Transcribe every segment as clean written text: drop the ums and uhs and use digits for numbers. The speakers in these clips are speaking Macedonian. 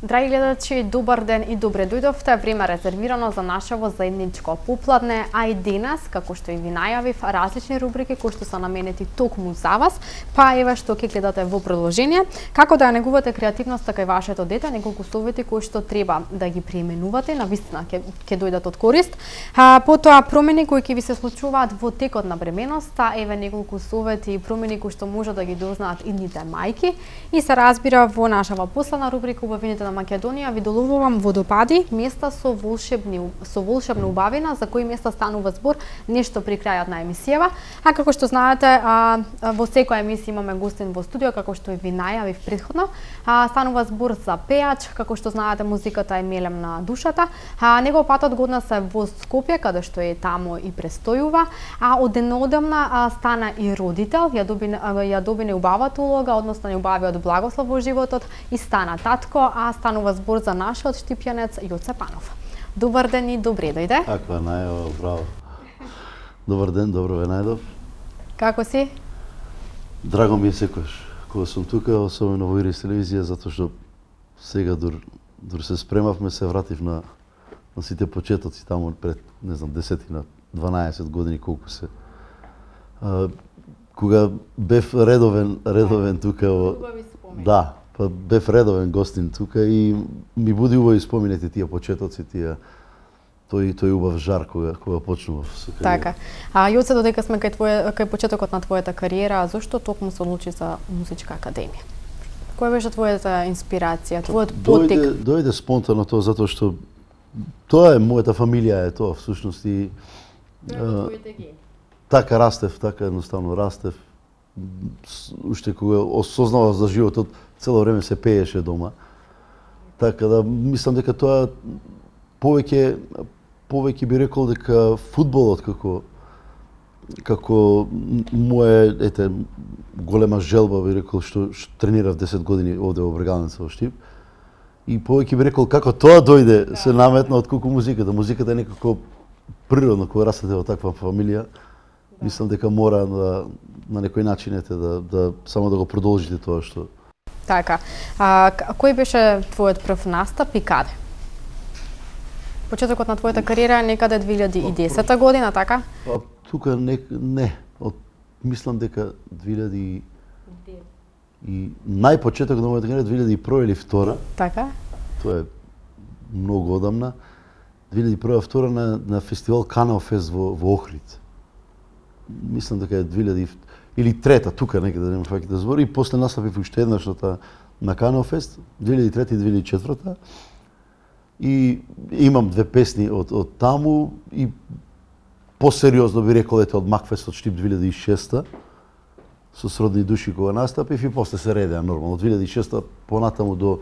Драги гледачи, добар ден и добре дојдовте. Време резервирано за нашево заедничко попладне, а и денес, како што и ви најавив, различни рубрики кои што се наменети токму за вас, па еве што ќе гледате во продолжение. Како да ја негувате креативноста кај вашето дете, неколку совети кои што треба да ги применувате, навистина ќе дојдат од корист. Потоа промени кои ќе ви се случуваат во текот на бременоста, еве неколку совети и промени кои што може да ги дознаат идните мајки, и се разбира во нашава последна рубрика убавините на Македонија ви доловувам водопади, места со волшебна убавина, за кои места станува збор нешто при крајот на емисијава. А како што знаете, во секоја емисија имаме гостин во студио, како што ви најавив претходно. Станува збор за пеач, како што знаете, музиката е мелем на душата. Негов патот годнас е во Скопје, каде што е таму и престојува, а од денодамна стана и родител, ја доби неубавата улога, односно неубавиот благослов во животот и стана татко, станува збор за нашиот штипјанец Јоце Панов. Добар ден и добре дојде. Како е најава, браво. Добар ден, добро ве најдов. Како си? Драго ми е секојаш кога сум тука, особено во Ирис телевизија, затоа што сега дур се спремавме, се вратив на сите почетоци таму пред, не знам, 10 на 12 години колку се. Кога бев редовен тука во... Да, па бев редовен гостин тука и ми буди убави спомените тие почетоци, тој убав жар кога почнував со кариера. Така. Јоце, додека сме кај почетокот на твојата кариера, зошто токму се одлучи за музичка академија? Која беше твојата инспирација, твојот поттик? Дојде спонтано тоа, затоа што тоа е мојата фамилија, е тоа всушност и така растев, така едноставно растев. Уште кога осознавав за животот, цело време се пееше дома. Така да мислам дека тоа повеќе би рекол дека фудбалот како моја голема желба, би рекол, што тренирав 10 години овде во Бргалница во Штип. И повеќе би рекол како тоа дојде, се наметна отколку музиката. Музиката е некако природно кога растете во таква фамилија. Мислам дека мора на некој начин да само да го продолжите тоа што... Така. Кој беше твојот прв настап и каде? Почетокот на твојата кариера е некаде 2010 година, така? Тука не. Мислам дека 2000 и најпочеток на мојата кариера 2001 или 2002. Така? Тоа е многу одамна. 2001-2002 на фестивал Канал Фест во Охрид. Мислам дека е 2000 или трета, тука некаде нема фаќа да збори, и после настапив уште еднаш на Канал Фест 2003 и 2004. И имам две песни од таму и посериозно би рекол од Макфест од Штип 2006 со сродни души кога настапив и после се редеа нормално. Од 2006 понатаму до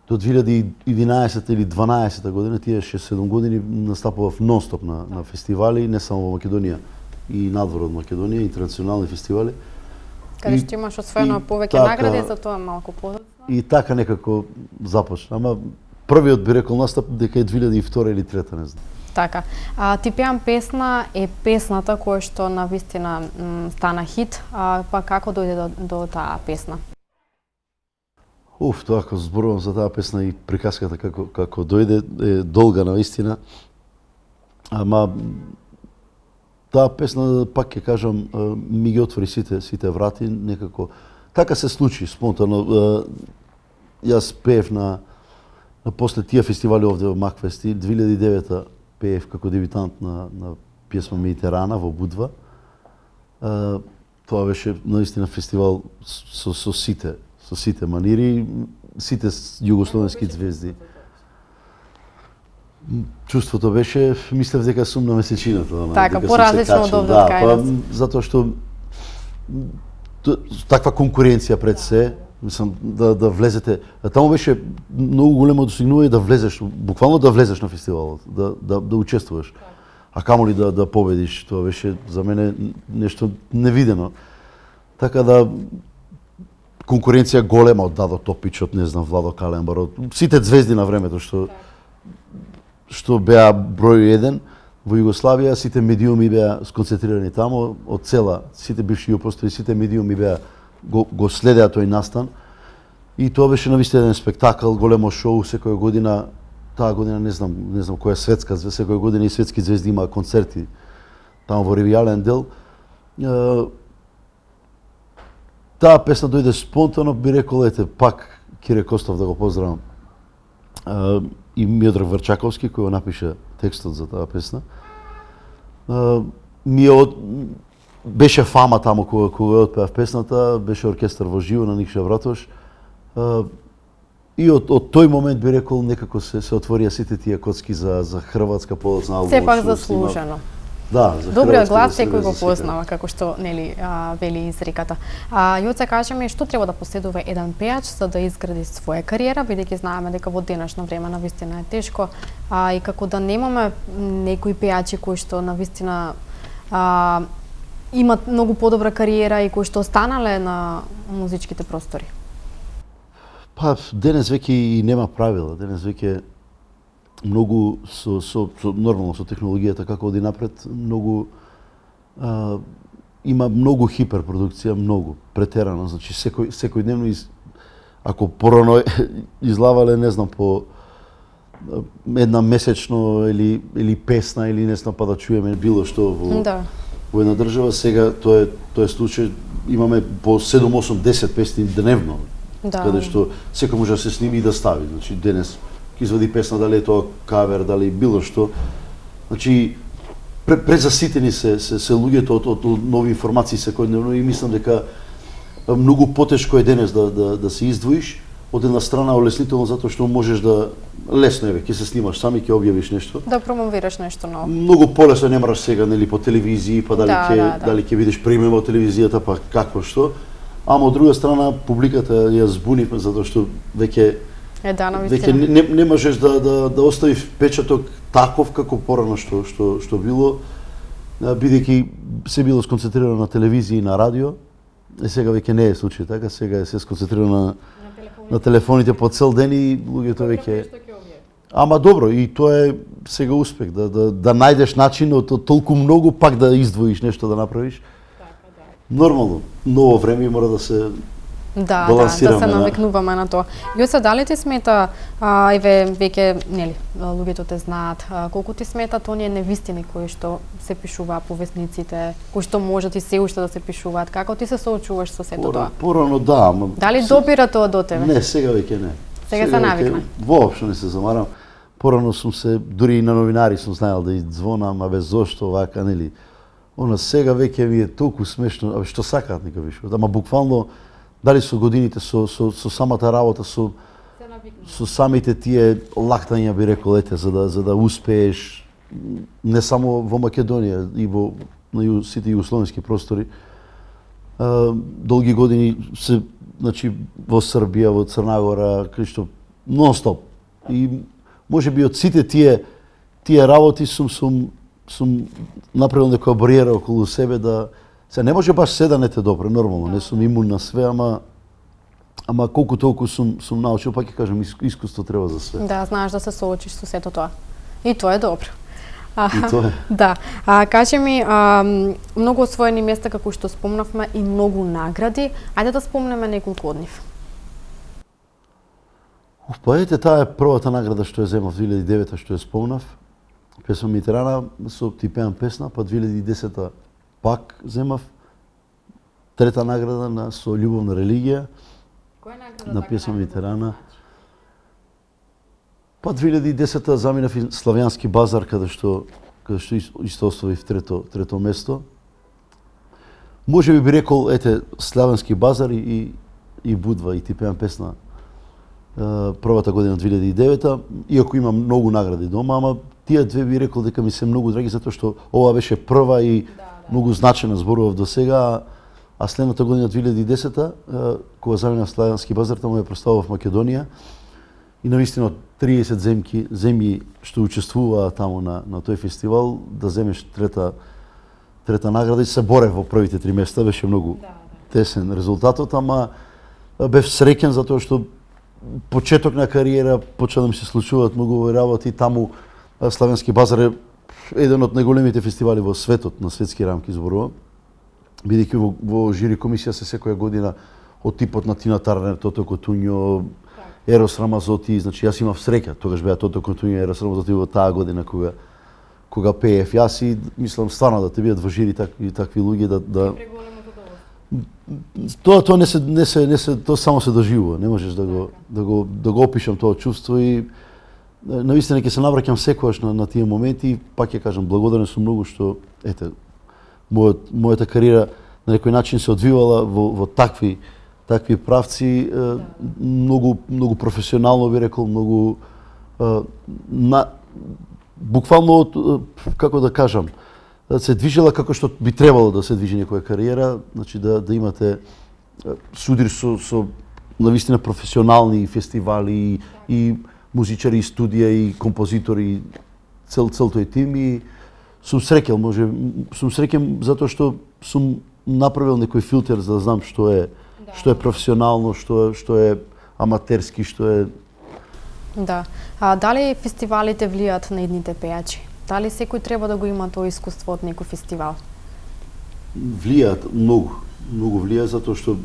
2011 или 12 година, тие 6-7 години настапував нонстоп на фестивали, не само во Македонија, и надвор од Македонија, интернационални фестивали. Каде што имаш освоено повеќе награди, за тоа малку подоцна. И така некако започна. Ама првиот би рекол настап дека е 2002 или 2003, не знам. Така. Ти пеам песна е песната која што навистина стана хит, па како дојде до таа песна? Тоа ако зборувам за таа песна и приказката како дојде е долга навистина. Ама таа песна, пак ќе кажам, ми ги отвори сите врати, некако. Така се случи, спонтано. Јас пеев на после тие фестивали овде во Макфести, 2009 пеев како дебитант на песма Медитерана во Будва. Тоа беше наистина фестивал со сите манири, сите југословенски звезди. Чувството беше, мислев дека сум на месечината. Така, поразлично од овде од кај нас. Затоа што таква конкуренција пред се, мислам да влезете. Таму беше многу големо достигнување да влезеш, буквално да влезеш на фестивалот, да учествуваш. А камоли да победиш, тоа беше за мене нешто невидено. Така да конкуренција голема од Дадо Топичот, не знам, Владо Калембар, сите звезди на времето што беа број 1 во Југославија, сите медиуми беа сконцентрирани таму, од сите бивши југословски, сите медиуми беа го следеа тој настан. И тоа беше навистина еден спектакл, големо шоу секоја година. Таа година не знам која е светска, секоја година и светски звезди имаа концерти таму во ревијален дел. Таа песна дојде спонтано, би рекол, ете, пак Кире Костов да го поздравам. И Миодраг Врчаковски кој го напиша текстот за таа песна. Беше фама таму кога отпеав песната, беше оркестар во живо на Никша Вратош. И од тој момент би рекол некако се отворија сите тие коцки за хрватска подоцна албум. Сепак заслужено. Да, за добриот глас секој го познава, како што вели изреката. Јоце, кажи ми, што треба да поседува еден пејач за да изгради своја кариера, бидејќи знаеме дека во денешно време навистина е тешко, и како да немаме некои пејачи кои што навистина имат многу подобра кариера и кои што останале на музичките простори. Па, денес веќе и нема правила, денес веќе многу нормално со технологијата како оди напред, многу има многу хиперпродукција, многу претерано, значи секојдневно ако порано излавале, не знам, по една месечно или песна или не знам, па да чуеме било што во една држава, сега тоа е случај, имаме по 7, 8, 10 песни дневно. Каде што секој може да се сними и да стави. Значи денес ќе извади песна, дали е тоа кавер, дали било што. Значи презаситени се луѓето од нови информации секојдневно и мислам дека многу потешко е денес да се издвоиш. Од една страна олеснително затоа што можеш да лесно ќе се снимаш сами, ќе објавиш нешто. Да промовираш нешто ново. Многу полесно не мораш сега нели по телевизии, па дали ќе видиш пример во телевизијата, па какво што. Ама од друга страна публиката ја збунивме затоа што веќе не можеш да оставиш печаток таков како порано што било, бидејќи се било сконцентрирано на телевизија и на радио. Сега веќе не е случај така, сега е се сконцентрирано на телефоните по цел ден и луѓето веќе. Ама добро, и тоа е сега успех да најдеш начин од толку многу пак да издвоиш нешто да направиш. Нормално, ново време мора да се балансираме. Да се навикнуваме на тоа. Јоце, дали ти смета, еве веќе нели луѓето те знаат, колку ти сметат оние невистини кои што се пишуваат по весниците, кои што можат и се уште да се пишуваат, како ти се соочуваш со сето тоа? Порано да, ама дали допира тоа до тебе? Не, сега веќе не. Сега се навикна. Воопшто не се замарам. Порано сум се дури и на новинари сум знаел да звонам, а без зошто вака нели. Она сега веќе ми е толку смешно, абе што сакаат нека вишуват, ама буквално дали со годините, со самата работа, со самите тие лактања би рекол, ете, за да успееш не само во Македонија и во сите југословенски простори. Долги години се, значи, во Србија, во Црна Гора, кај што нон-стоп. И може би од сите тие работи сум направил некоја бариера околу себе да се не може баш се да не те добро, нормално, не сум имун на све, ама колку толку сум научил, пак ќе кажам, искуство треба за све. Да, знаеш да се соочиш со сето тоа. И тоа е добро. И тоа е. Да. Кажи ми, многу освоени места како што спомнавме и многу награди. Ајде да спомнеме неколку од нив. Па ете, таа е првата награда што ја земав 2009 што ја спомнав. Песма Митерана со Ти пеам песна, па 2010 пак земав трета награда со Љубовна религија. Која награда на песма Митерана? Па 2010 заминав и Славјански базар каде што исто оставив трето место. Може би рекол, ете, Славјански базар и Будва и Ти пеам песна првата година 2009, иако имам многу награди дома, ама тие две би рекол дека ми се многу драги затоа што ова беше прва и многу значена зборував до сега, а следната година 2010 кога заминав Славјански базар, таму ја прославував Македонија и навистина 30 земји што учествуваа таму на тој фестивал, да земеш трета награда и се борев во првите 3 места, беше многу тесен резултатот, ама бев среќен затоа што почеток на кариера почна да ми се случуваат многу работи, таму Славјански базар е еден од најголемите фестивали во светот, на светски рамки зборувам, бидејќи во жири комисија се секоја година од типот на Тина Тарнер, Тото Котуњо, Ерос Рамазоти, значи јас имав среќа, тогаш беа Тото Котуњо и Ерос Рамазоти во таа година кога пеев. Јас и мислам стварно да те бидат во жири такви луѓе да тоа не се тоа само се доживува, не можеш да го опишам тоа чувство и навистина ќе се навраќам секогаш на тие моменти и пак ќе кажам благодарен сум многу што ете мојата кариера на некој начин се одвивала во такви правци, многу професионално би рекол, многу буквално како да кажам, се движела како што би требало да се движи некоја кариера, значи да имате судир со навистина професионални фестивали и музичари, и студија и композитори, цел тој тим и сум среќен затоа што сум направил некој филтер за да знам што е професионално, што е аматерски, што е. Да. А дали фестивалите влијаат на едните пејачи? Дали секој треба да го има тоа искуство од некој фестивал? Влијаат многу влијаат затоа што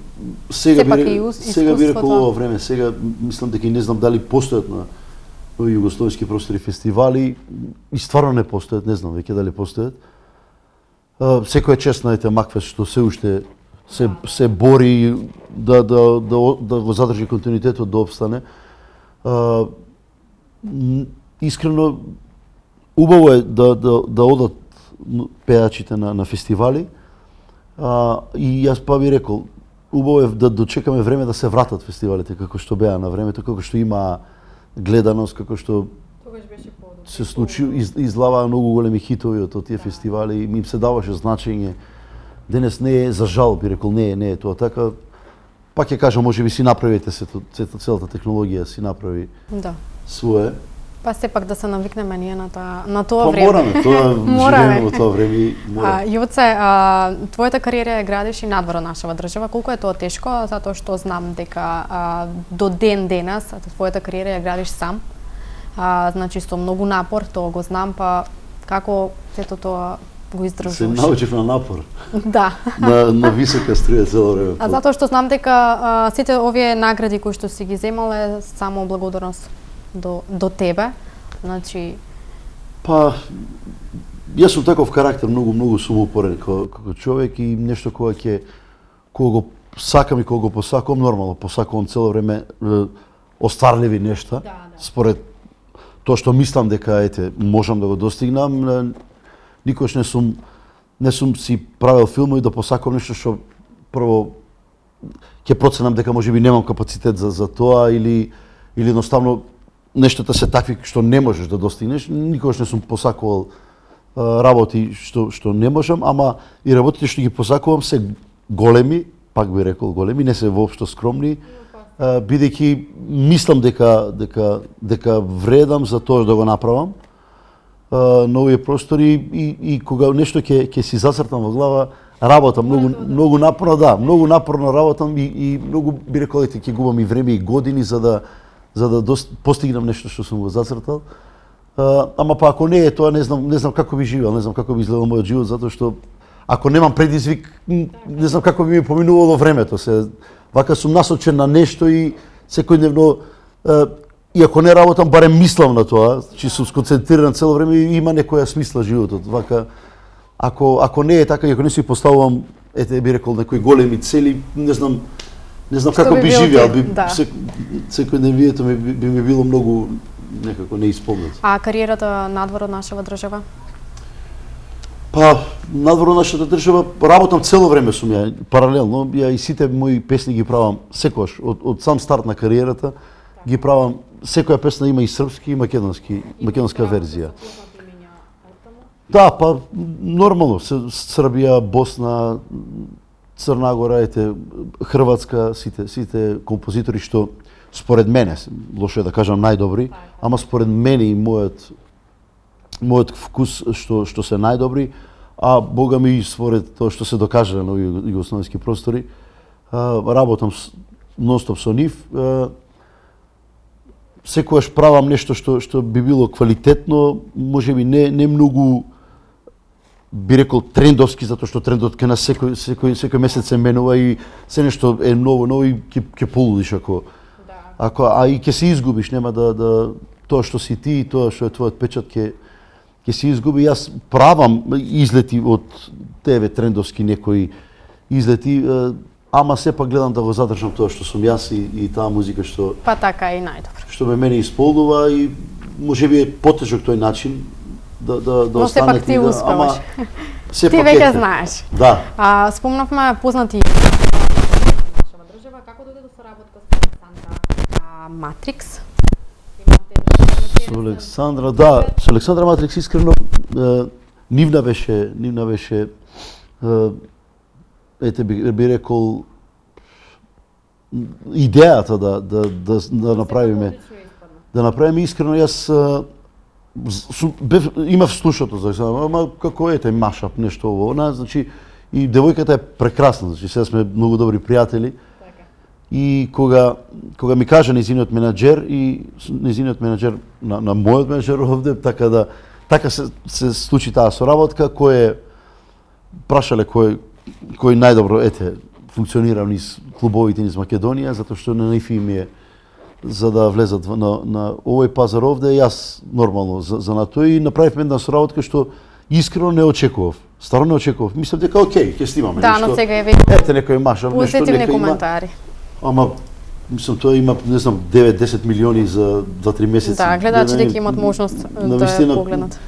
сега би рекол ова време, сега мислам дека и не знам дали постојат на југословенски простори фестивали и стварно не постојат, не знам веќе дали постојат. Секоја чест на Макфест што се уште се бори да го задржи континуитетот, да опстане. Искрено убаво е да одат пејачите на фестивали. И јас па би рекол, убаво е да дочекаме време да се вратат фестивалите како што беа на времето, како што има гледаност, како што се случи, излаваа многу големи хитови од тие фестивали и им се даваше значење. Денес не е, за жал би рекол, не е тоа така. Пак ќе кажам, можеби си направите целата технологија си направи свое. Па сепак да се навикнеме ние на тоа време. Мораме, живееме во тоа време. Јоце, твојата кариера ја градиш и надвор од нашава држава. Колку е тоа тешко, затоа што знам дека до ден денес твојата кариера ја градиш сам. Значи со многу напор, тоа го знам, па како сето тоа го издржуваш? Се научив на напор. Да. на висока струја цело време. Затоа што знам дека сите овие награди кои што си ги земал е само благодарност до тебе. Значи па јас сум таков карактер, многу сум упорен како човек и нешто кога го сакам и кога го посакувам, нормално посакувам цело време остварливи нешта. Според тоа што мислам дека можам да го достигнам, никош не сум си правил филмови да посакувам нешто што прво ќе проценам дека можеби немам капацитет за тоа или едноставно нештата се такви што не можеш да достигнеш. Никогаш не сум посакувал работи што не можам, ама и работите што ги посакувам се големи, пак би рекол големи, не се воопшто скромни, бидејќи мислам дека вредам за тоа да го направам на овие простори и кога нешто ќе си зацртам во глава, работам многу напорно, многу напорно работам и многу би рекол дека ќе губам и време и години за да постигнам нешто што сум го зацртал. Ама па ако не е тоа, не знам како би живеел, не знам како би изгледал мојот живот, затоа што ако немам предизвик, не знам како би ми поминувало времето. Вака сум насочен на нешто и секојдневно, и ако не работам, барем мислам на тоа, че сум сконцентриран цело време и има некоја смисла животот. Вака, ако не е така, и ако не си поставувам, би рекол, некои големи цели, не знам како би живеал, секојдневието би ми било многу некако неисполнето. А кариерата надвор од нашава држава? Па, надвор од нашата држава, работам цело време сум ја, паралелно, ја и сите мои песни ги правам секогаш, од сам старт на кариерата, ги правам, секоја песна има и српски и македонска верзија. Да, па, нормално, Србија, Босна, Црна Гора, Хрватска, сите композитори што според мене, лошо е да кажам најдобри, ама според мене и мојот вкус што се најдобри, а бога ми и според тоа што се докажа на југословенски простори, работам нонстоп со нив. Секогаш правам нешто што би било квалитетно, можеби не многу би рекол трендовски, затоа што трендот кај нас секој месец се менува и се нешто е ново и ќе полудиш ако и ќе се изгубиш, нема да тоа што си ти и тоа што е твојот печат ќе се изгуби. Јас правам излети од тебе трендовски некои излети, ама сепак гледам да го задржам тоа што сум јас и таа музика што Па така и најдобро. Што мене исполнува и можеби е потежок тој начин да но остане сепак ти успеваш. Ти сепак веќе знаеш. Да. Спомнавме познати нашава држава, како дојде до соработка со Александра Матрикс? Со Александра, да, со Александра Матрикс искрено нивна беше ете би рекол идејата да направиме искрено. Јас имав слушато за Александра, ама како ете машап нешто ово, значи и девојката е прекрасна, значи сега сме многу добри пријатели. И кога ми кажа нејзиниот менаџер и нејзиниот менаџер на мојот менаџер овде, така се случи таа соработка, прашале кој најдобро функционира низ клубовите низ Македонија, затоа што на нив им е за да влезат на овој пазар овде, јас нормално за на тој и направивме една соработка што искрено не очекував. Стварно не очекував. Мислев дека окей, ќе снимаме нешто. Да, но сега е веќе. Ете некој машав нешто, позитивни коментари. Ама мислам тоа има не знам 9-10 милиони за 2-3 месеци. Да, гледачите ќе имат можност да ја погледнат.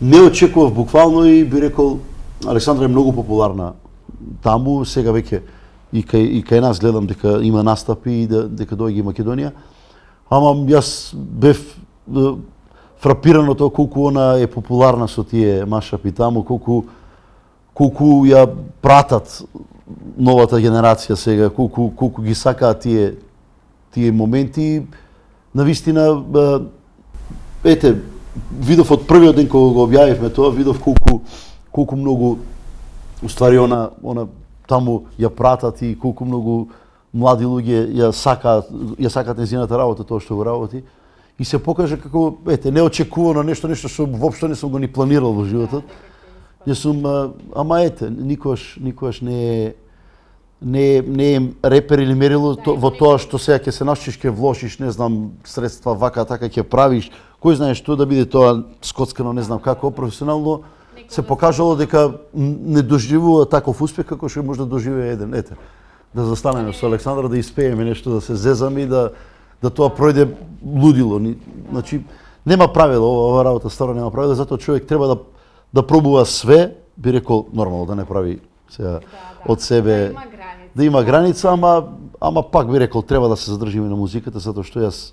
Не очекував буквално и би рекол Александра е многу популарна таму, сега веќе и кај нас гледам дека има настапи и дека доаѓа и Македонија. Ама јас бев фрапиран од тоа колку она е популарна со тие машапи таму, колку ја пратат новата генерација сега, колку ги сакаат тие моменти. Навистина, ете, видов од првиот ден кога го објавивме тоа, видов колку многу уствари она таму ја пратат и колку многу млади луѓе ја сакаат нејзината работа, тоа што го работи. И се покажа како, ете, неочекувано нешто што воопшто не сум го ни планирал во животот. Ама ете, никогаш не е репер или мерило во тоа што сега ќе се нашчиш, ќе вложиш, не знам, средства вака, така ќе правиш, кој знае што да биде тоа скоцкано, не знам како, професионално се покажало дека не доживува таков успех како што може да доживее еден. Ете, да застанеме со Александра, да испееме нешто, да се зезаме и да тоа пројде лудило. Значи, нема правило, ова работа стварно нема правило, затоа човек треба да пробува све, би рекол нормално да не прави сега од себе, да има граница, ама пак би рекол треба да се задржиме на музиката, затоа што јас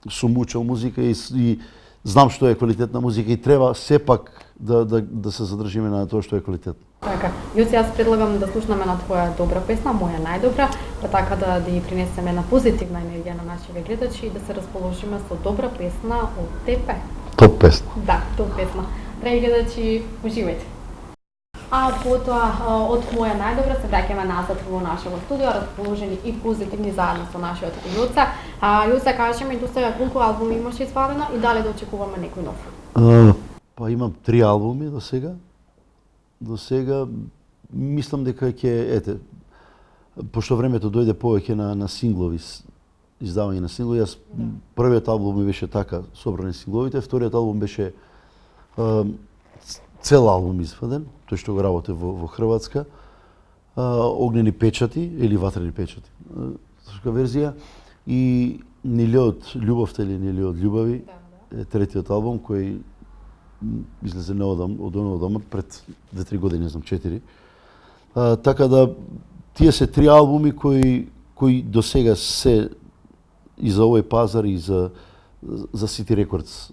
сум учел музика и знам што е квалитетна музика и треба сепак да се задржиме на тоа што е квалитетно. Така, Јоци, јас предлагам да слушнаме на твоја добра песна, моја најдобра, па така да ја принесеме една позитивна енергија на нашите гледачи и да се расположиме со добра песна од тебе. Топ песна. Да, топ песна. Драги гледачи, уживајте. А потоа од моја најдобра се враќаме назад во нашето студио, расположени и позитивни заедно со нашиот Јоца. Јоца, кажи ми до сега колку албуми имаш извадено и дали да очекуваме некој нов? Па имам 3 албуми до сега. До сега мислам дека ќе пошто времето дојде повеќе на синглови, издавање на синглови. Јас првиот албум ми беше така собрани сингловите, вториот албум беше цел албум изваден, тој што го работи во Хрватска, Огнени печати или Ватрени печати, српска верзија, и Ни ли од љубовта или Ни ли од љубави, третиот албум кој излезе неодамна, пред 2-3 години, не знам, 4. Така да, тие се 3 албуми кои до сега се и за овој пазар и за City Records.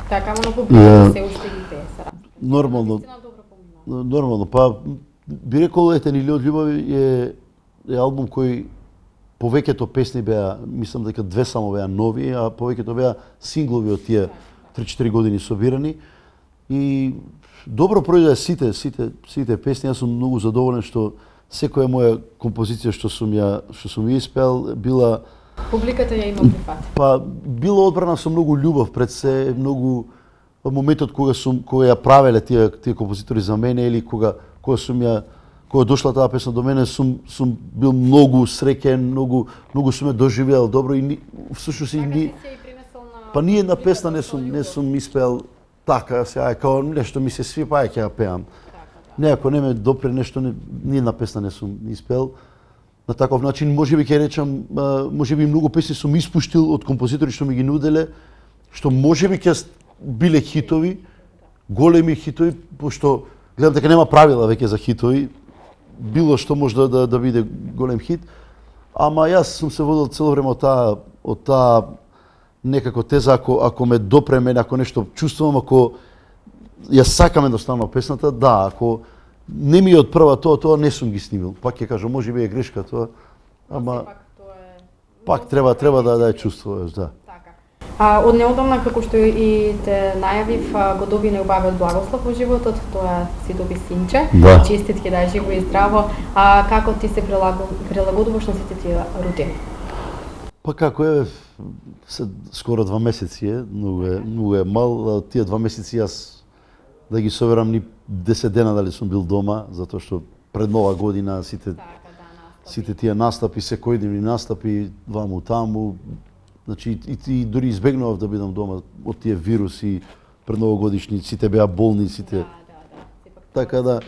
Така, но публиката се уште ги пее. Нормално, па би рекол, Ни ли од љубави е албум кој повеќето песни беа, мислам дека 2 само беа нови, а повеќето беа синглови од тие 3-4 години собирани. И добро пројде сите песни. Јас сум многу задоволен што секоја моја композиција што сум ја испеал била публиката ја има прифат. Па било одбрана со многу љубов пред се, многу од моментот кога ја правеле тие композитори за мене или кога дошла таа песна до мене, сум бил многу среќен, многу сум ја доживеал добро и всушност па ние на песна не сум испеал така, сега као нешто ми се свипа, ќе ја пеам. Не, ако не ме допре нешто, ние на песна не сум испеал. На таков начин, можеби ќе речам, можеби многу песни сум испуштил од композитори што ми ги нуделе, што можеби ќе биле хитови, големи хитови, пошто гледам дека нема правила веќе за хитови, било што може да биде голем хит, ама јас сум се водел цело време од таа некако теза, ако ме допре мене, ако нешто чувствувам, ако ја сакам едноставно песната, да, ако не ми е од прва тоа не сум ги снимил. Пак ќе кажам, може би е грешка тоа, ама пак треба да ја чувствуваш, да. Од неодамна, како што и те најавив, го доби неубавиот благослов во животот, тоа си доби синче. Да. Честитки, да е живо и здраво. Како ти се прилагодуваш на сите тие рутини? Па како е, скоро 2 месеци е, многу е мал, тие 2 месеци јас да ги соберам ни 10 дена дали сум бил дома, затоа што пред Нова година сите тие настапи, секој ден настапи, ваму таму, значи и дури избегнував да бидам дома од тие вируси, пред новогодишни, сите беа болни, сите. Така да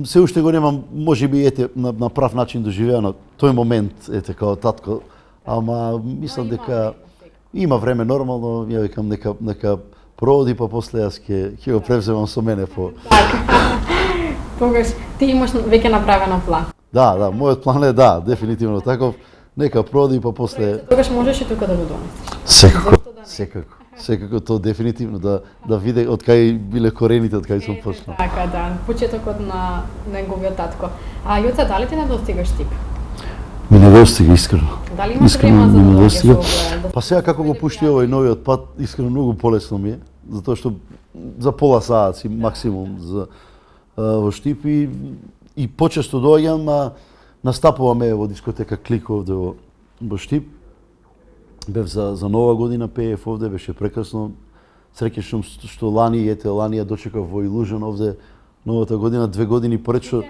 се уште го немам, можеби на прав начин доживеано тој момент, као татко, ама мислам дека има време нормално, ја викам нека проводи, па после јас ќе го превземам со мене по. Тогаш ти имаш веќе направено план. Да, мојот план е дефинитивно таков. Нека проди, па после. Тогаш можеш и тука да го донесеш. Секако то дефинитивно да види од кај биле корените, од кај сум почнал. Така, да, почетокот на неговиот татко. Јоца, дали ти недостигаш тип? Ми недостига, искрено. Дали имаш време за да недостига? Па сега како го пушти овој новиот пат, искрено многу полесно ми е, затоа што за пола саат си максимум во Штип и почесто доаѓам, настапуваме во дискотека Клик овде во Штип. Бев за Нова година, пеев овде, беше прекрасно. Среќен сум што лани ја дочекав во Илужен овде новата година, 2 години поред што.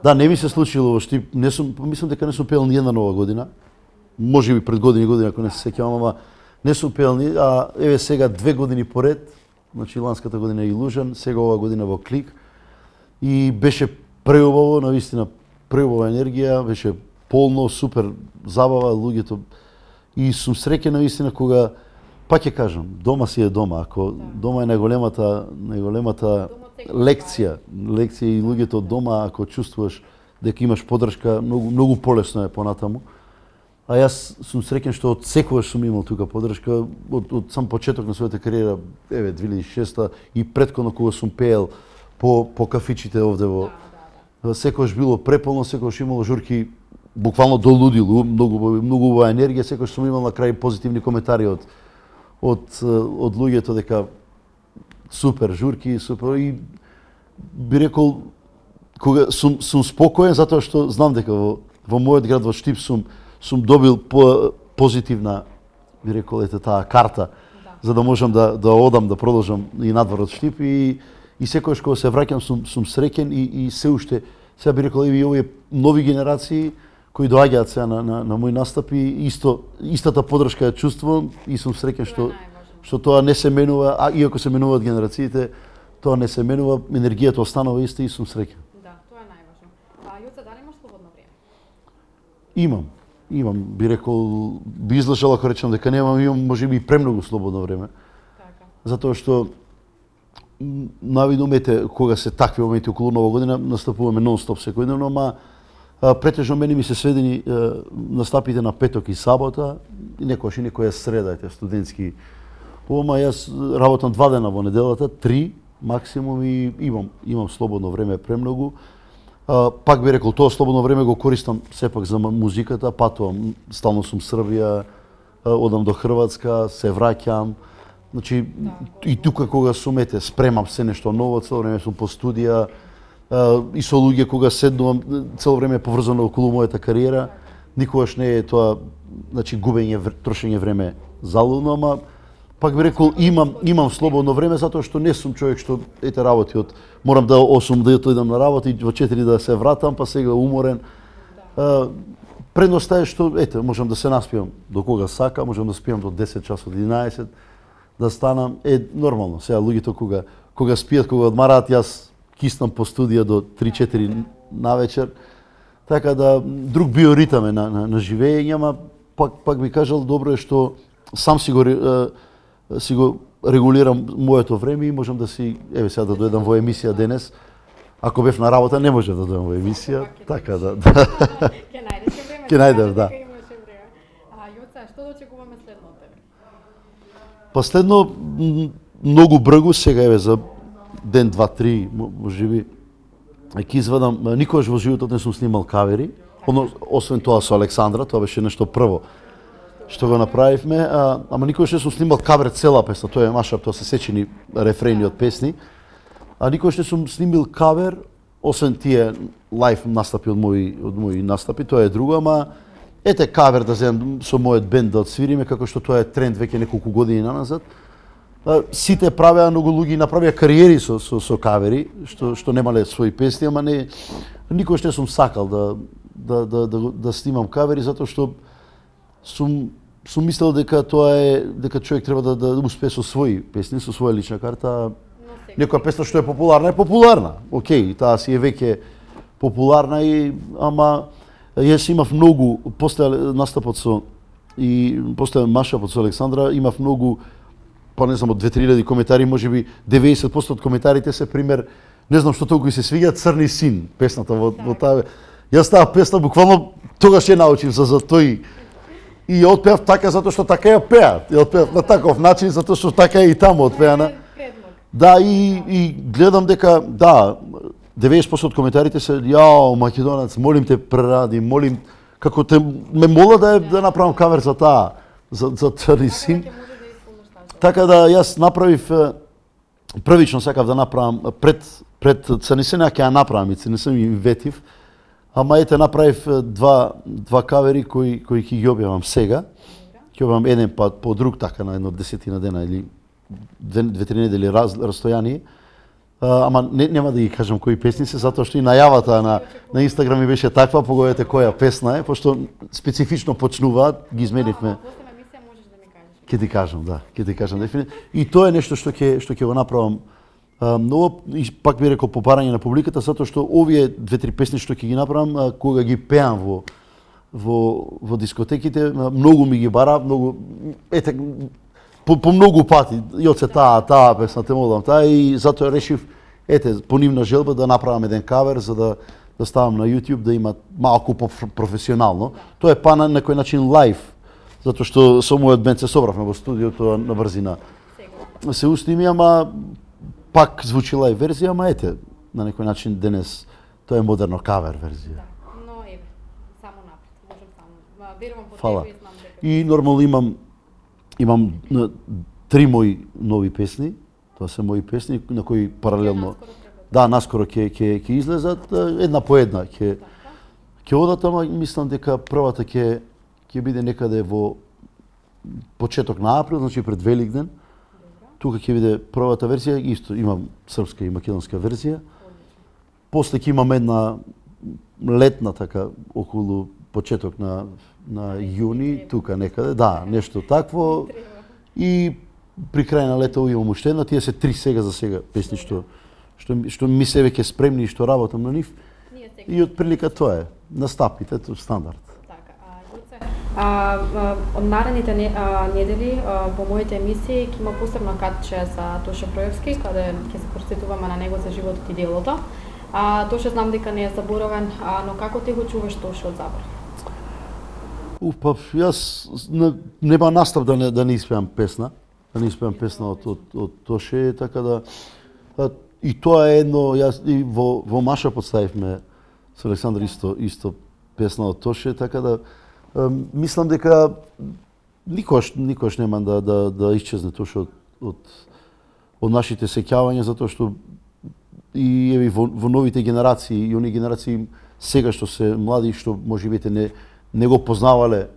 Да, не ми се случило во Штип, мислам дека не сум пеел ни една Нова година. Можеби пред година, ако не се сеќавам, ама не сум пеел ни, еве сега 2 години поред, значи ланската година е Илужен, сега ова година во Клик. И беше преубаво, навистина преубава енергија, беше полно, супер забава, луѓето. И сум среќен навистина кога, пак ќе кажам, дома си е дома. Ако дома е најголемата лекција и луѓето од дома, ако чувствуваш дека имаш поддршка, многу полесно е понатаму. А јас сум среќен што од секогаш сум имал тука поддршка, од сам почеток на својата кариера, 2006 и претходно кога сум пеел по кафичите овде секогаш било преполно, секогаш имало журки буквално до лудило, многу убава енергија, секогаш сум имал на крај позитивни коментари од луѓето дека супер журки, супер и би рекол кога сум спокоен затоа што знам дека во мојот град во Штип сум добил позитивна, би рекол, таа карта за да можам да одам, да продолжам и надвор од Штип и секогаш кога се враќам сум среќен и се уште, сега би рекол и овие нови генерации кои доаѓаат сега на мои настапи, истата поддршка ја чувствувам и сум среќен што тоа не се менува, а иако се менуваат генерациите, тоа не се менува, енергијата останува иста и сум среќен. Да, тоа е најважно. Јоца, дали имаш слободно време? Имам, би рекол, би излажал ако речам дека немам, имам можеби и премногу слободно време. Така. Затоа што навидумете кога се такви моменти околу Нова година, настапуваме нон-стоп секој ден, ама претежно мене ми се сведени настапите на петок и сабота, и некојаш и некоја среда, студентски. Ама јас работам 2 дена во неделата, 3 максимум и имам слободно време премногу. Пак би рекол, тоа слободно време го користам сепак за музиката, патувам, стално сум Србија, одам до Хрватска, се враќам. Значи, и тука кога сум, спремам се нешто ново, цело време сум по студија, и со луѓе кога седнувам, цело време е поврзано околу мојата кариера, никогаш не е тоа, значи, губење, трошење време залудно, ама пак би рекол имам слободно време затоа што не сум човек што работи од морам да 8 да одам на работа и во 4 да се вратам, па сега уморен. Предноста е што можам да се наспиам до кога сака, можам да спиам до 10 часот 11 да станам нормално. Сега луѓето кога спијат, кога одмараат, јас киснам по студија до 3-4 навечер. Така да друг биоритам е на живење, ама пак би кажал добро е што сам си го регулирам моето време и можам да си сега да дојдам во емисија денес. Ако бев на работа не може да дојдам во емисија, така да. Ќе најдеш време. Ќе најдев, да. Јоце, што да очекуваме следно од тебе? Последно многу бргу сега за ден, 2, 3, можеби ќе извадам. Никогаш во животот не сум снимал кавери, освен тоа со Александра, тоа беше нешто прво што го направивме, ама никогаш не сум снимал кавер цела песна, тоа е машап, тоа се сечени рефрени од песни. А никогаш не сум снимил кавер, освен тие лайв настапи од мои настапи, тоа е друго, ама кавер да земам со мојот бенд да отсвириме, како што тоа е тренд веќе неколку години наназад. Сите правеа, многу луѓе направија кариери со кавери, што немале своји песни, ама никогаш не сум сакал да снимам кавери, затоа што сум мислел дека дека човек треба да успее со своји песни, со своја лична карта. Некоја песна што е популарна. Океј, таа си е веќе популарна ама јас имав многу после настапот после машапот со Александра, имав многу, па не знам, од 2-3 коментари, можеби 90% од коментарите се пример, не знам што толку се свиѓа Црни син, песната во таа. Јас таа песна буквално тогаш ја научив за тој и ја отпеав така затоа што така ја пеат. Ја отпеав на таков начин затоа што така е и таму отпеана. Да, и гледам дека, 90% од коментарите се, јао, македонец, молим те преради, молим, како ме мола да направам кавер за таа, за Црни син. Така да јас направив, првично сакав да направам, пред Црни син, ќе ја направам и Црни син и ветив, ама направив два кавери кои ќе ги објавам сега. Ќе објавам еден пат по друг, така на едно 10 дена или 2-3 недели растојание. Ама нема да ги кажам кои песни се, затоа што и најавата на Инстаграм ми беше таква, погодете која песна е, пошто специфично почнуваат, ги изменивме. Ќе ти кажам, ќе ти кажам дефинитивно. И тоа е нешто што ќе го направам. Но и пак би рекол по барање на публиката, затоа што овие 2-3 песни што ќе ги направам, кога ги пеам во дискотеките, многу ми ги бара, многу по многу пати, јоце таа песна те молам, и затоа решив по нивна желба да направам еден кавер за да ставам на YouTube, да има малку професионално. Тоа е па на некој начин лайв, затоа што со мојот бенд се собравме во студиото на брзина. Се усними, ама пак звучи лайв верзија, ама на некој начин денес тоа е модерно кавер верзија. Но само напред, можам само. Верувам по Фала. тебе и знам дека. И нормално имам 3 мои нови песни, тоа се мои песни на кои паралелно наскоро ќе излезат, една по една ќе одат, ама мислам дека првата ќе биде некаде во почеток на април, значи пред Великден. Тука ќе биде првата верзија, исто имам српска и македонска верзија. После ќе имам една летна така околу почеток на јуни, тука некаде, нешто такво. И при крај на лето имам уште една, тие се 3 сега за сега песни што ми се веќе спремни и што работам на нив. И од прилика тоа е, настапите, тоа стандард. Од наредните недели во моите емисии ќе има посебно катче за Тоше Проевски, каде ќе се посветуваме на него за животот и делото. Тоше знам дека не е заборавен, но како ти го чуваш Тоше од забор? Јас нема настап да не испеам песна, од Тоше, така да и тоа е едно, јас и во Маша подставивме со Александр исто песна од Тоше, така да мислам дека никош нема да исчезне Тоше од нашите сеќавања, затоа што и во новите генерации и оние генерации сега што се млади, што можебите не го познавале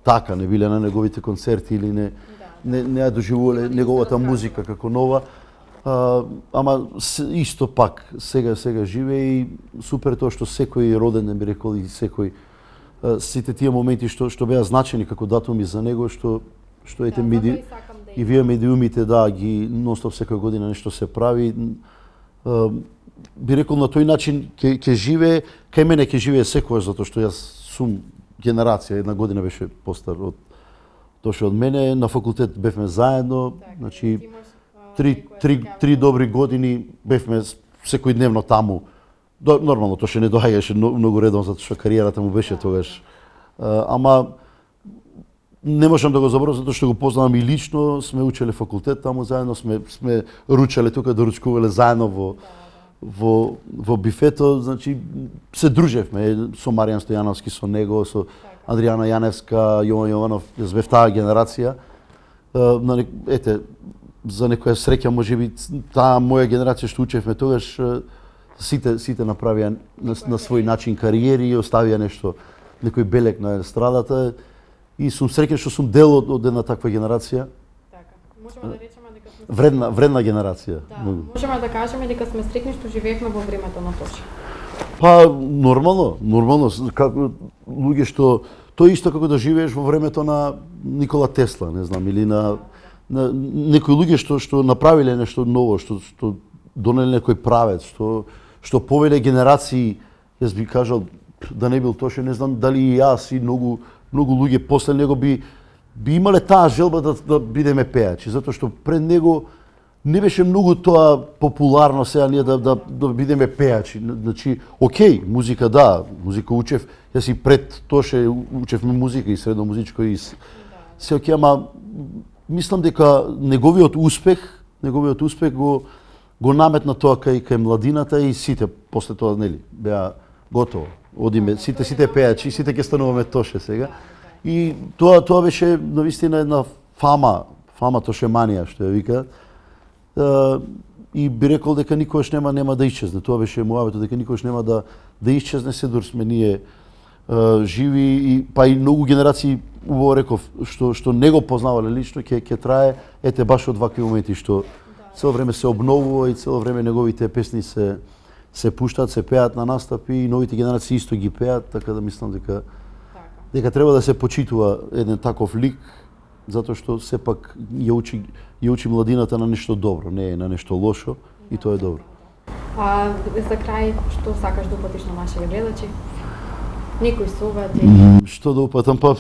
така, не биле на неговите концерти или не ја доживувале неговата музика како нова. Ама исто пак сега живее и супер тоа што секој роден би рекол и секој сите тие моменти што беа значени како датуми за него што ете меди и вие медиумите ги нонстоп секоја година нешто се прави. Би рекол на тој начин ќе живее, кај мене ќе живее секојаш затоа што јас сум генерација, една година беше постар од тоа од мене, на факултет бевме заедно, значи три добри години бевме секојдневно таму. Нормално тоа што не доаѓаше многу редом затоа што кариерата му беше тогаш. Ама не можам да го заборавам затоа што го познавам и лично, сме учеле факултет таму заедно, сме ручале тука, доручкувале заедно во бифето, значи се дружевме со Маријан Стојановски, со него, со Адријана Јаневска, Јован Јованов, јас бев таа генерација. Ете, за некоја среќа можеби таа моја генерација што учевме тогаш сите направија на свој начин кариери и оставија нешто, некој белег на естрадата и сум среќен што сум дел од една таква генерација. Така. Можеме да речеме дека сме вредна генерација. Можеме да кажеме дека сме среќни што живеевме во времето на Тоше. Па нормално, како луѓе што тоа исто како да живееш во времето на Никола Тесла, не знам, или на некои луѓе што направиле нешто ново, што донеле некој правец, што повеле генерации, јас би кажал, да не бил Тоше, не знам дали и јас и многу луѓе после него би имале таа желба да бидеме пејачи, затоа што пред него не беше многу тоа популарно сега ние да бидеме пејачи. Значи, окей, музика учев, јас и пред Тоше учевме музика и средно музичко и се окей, ама мислам дека неговиот успех го наметна тоа кај младината и сите после тоа нели беа готово. Одиме сите пејачи, сите ќе стануваме Тоше сега. И тоа беше навистина една фама тошеманија што ја викаат. И би рекол дека никогаш нема да исчезне. Тоа беше муавето дека никогаш нема да исчезне, се дур сме ние живи и па и многу генерации, убаво реков, што не го познавале лично, ќе трае ете баш од вакви моменти што цело време се обновува и цело време неговите песни се пуштаат, се пеат на настапи и новите генерации исто ги пеат, така да мислам дека треба да се почитува еден таков лик, затоа што сепак ја учи младината на нешто добро, не е на нешто лошо и тоа е добро. За крај, што сакаш да упатиш на нашите гледачи? Некој совет? Што да упатам? Па,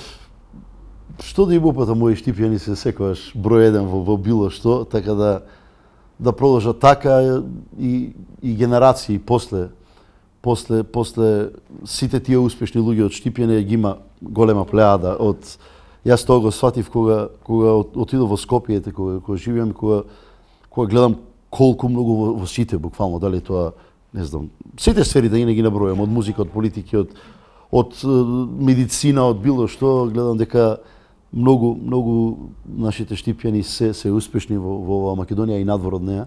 што да им упатам, мои Штипјани се секогаш број еден во било што, така да продолжат така и генерации после сите тие успешни луѓе од Штипјане ги има голема плејада од јас тоа го сватив кога отидов во Скопје, кога живеам, кога гледам колку многу во сите буквално, дали тоа не знам, сите сфери да ги набројам, од музика, од политики, од медицина, од било што, гледам дека многу нашите Штипјани се успешни во оваа Македонија и надвор од неа.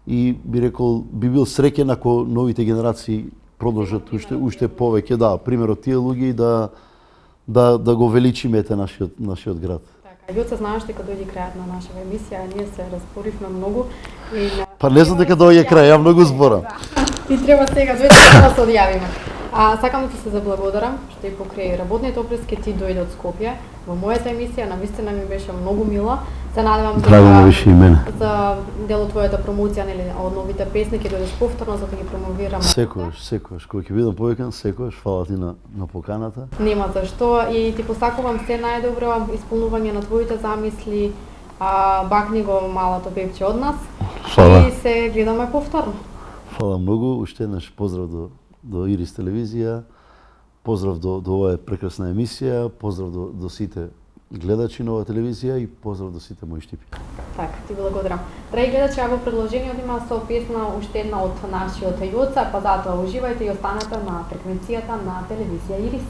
И би рекол, би бил среќен ако новите генерации продолжат уште повеќе, примерот тие луѓе и да го величиме нашиот град. Така, Јоце, знаеш дека дојде крајот на нашава емисија, ние се разборивме многу и Па не знам дека доаѓа крај, ја многу зборам. И треба сега да се одјавиме. Сакам да ти се заблагодарам што и покрај работните опрески ти дојде од Скопје во мојата емисија, навистина ми беше многу мила. Се надевам за дел од твојата промоција, нели, од новите песни ќе дојдеш повторно за да ги промовираме. Секогаш, кога ќе бидам повикан, секогаш, фала ти на поканата. Нема зашто и ти посакувам се најдобро, исполнување на твоите замисли, бакни го малото бебче од нас. Фала. И се гледаме повторно. Фала многу, уште еднаш поздрав до Ирис телевизија, поздрав до оваа прекрасна емисија, поздрав до сите гледачи на оваа телевизија и поздрав до сите мои Штипи. Така, ти благодарам. Драги гледачи, во продолжение има со песна уште една од нашиот Јоца, па затоа уживајте и останете на фреквенцијата на телевизија Ирис.